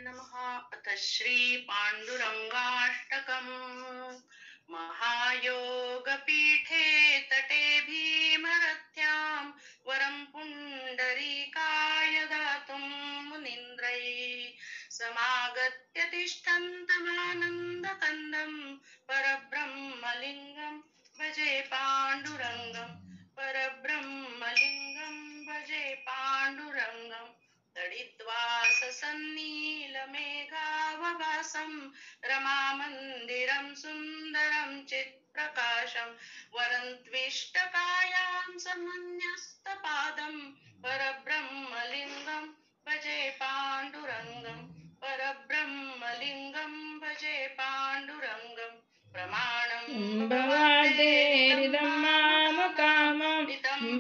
नमः। अथ श्री पाण्डुरङ्गाष्टकम्। महायोगपीठे तटे भीमरथ्यां वरं पुण्डरीकाय दातुं मुनीन्द्रैः समागत्य तिष्ठन्तमानन्दकन्दं परब्रह्मलिङ्गं भजे पाण्डुरङ्गं परब्रह्मलिङ्गं भजे पाण्डुरङ्गम्। तडित्वा सन्नीलमेघावभासं रमामन्दिरं सुन्दरं चित्प्रकाशं वरन्त्विष्टकायां समन्यस्तपादं परब्रह्मलिङ्गं भजे पाण्डुरङ्गं परब्रह्मलिङ्गं भजे पाण्डुरङ्गं। प्रमाणं भवादेरिदं मामकामं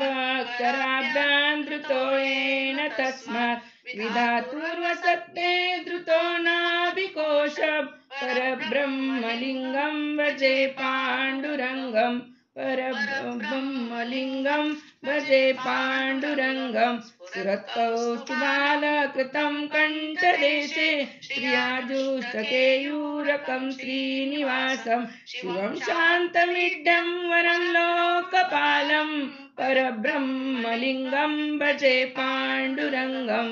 भक्तराभ्यान्तृतो येन तस्मात् विधातुर्वसत्ते धृतो नाभिकोशं परब्रह्मलिङ्गं भजे पाण्डुरङ्गं परब्रह्मलिङ्गं भजे पाण्डुरङ्गं। सुरत्कौस्तुभालकृतं कण्ठदेशे श्रियाजुष्टकेयूरकं श्रीनिवासं शिवं शान्तमिड्ढं वरं लोकपालं परब्रह्मलिङ्गं भजे पाण्डुरङ्गं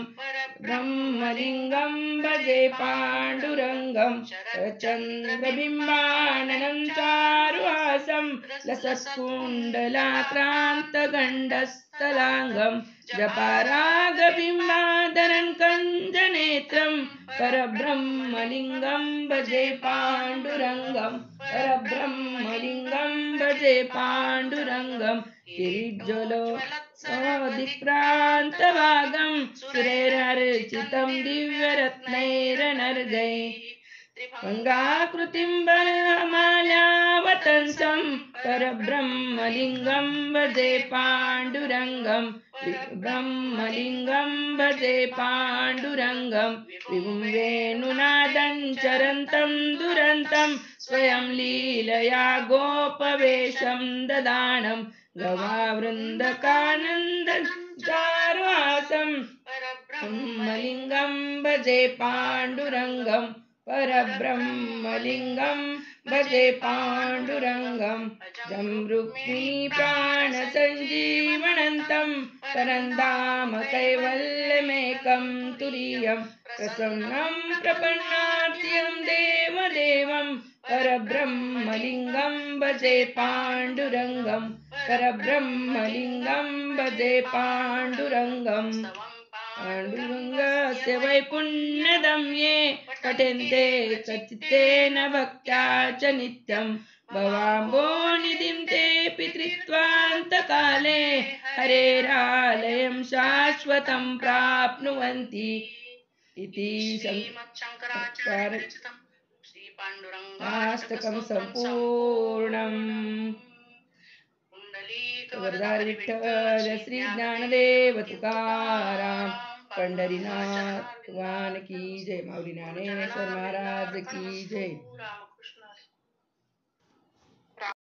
ब्रह्मलिङ्गं भजे पाण्डुरङ्गं। शरचन्द्रबिम्बाननं चारुहासं लसत्कुण्डलाक्रान्तगण्डस्थलाङ्गं जपारागबिम्बाधरं कञ्जनेत्रं परब्रह्मलिङ्गं भजे पाण्डुरङ्गं परब्रह्मलिङ्गं भजे पाण्डुरङ्गं। किरीज्ज्वलोदिक्रान्तभागं सुरैरर्चितं दिव्यरत्नैरनर्गैः गङ्गाकृतिं बलमाल्यावतंसं परब्रह्मलिङ्गं भजे पाण्डुरङ्गं ब्रह्मलिङ्गं भजे पाण्डुरङ्गं। विभुं वेणुनादं चरन्तं दुरन्तं स्वयं लीलया गोपवेशं ददानं गवावृन्दकानन्दं चारुहासं परब्रह्मलिङ्गं भजे पाण्डुरङ्गं परब्रह्मलिङ्गं भजे पाण्डुरङ्गं। जं रुक्मिणीप्राणसञ्जीवनन्तं परन्धाम कैवल्यमेकं तुरीयं प्रसन्नं प्रपन्नार्तिं देवदेवं परब्रह्मलिङ्गं भजे पाण्डुरङ्गं परब्रह्मलिङ्गं भजे पाण्डुरङ्गं। पाण्डुरङ्गस्य वै पुण्यदं ये पठन्ते सचित्तेन भक्त्या च नित्यं भवाम्भोनिधिं ते पितृत्वान्तकाले हरेरालयं शाश्वतं प्राप्नुवन्ति इति श्रीपाण्डुरङ्गाष्टकं सम्पूर्णम्। वरदारी विठ्ठल श्री ज्ञानदेव तुकाराम पंढरीनाथ भगवान की जय। माऊली ज्ञानेश्वर महाराज की जय।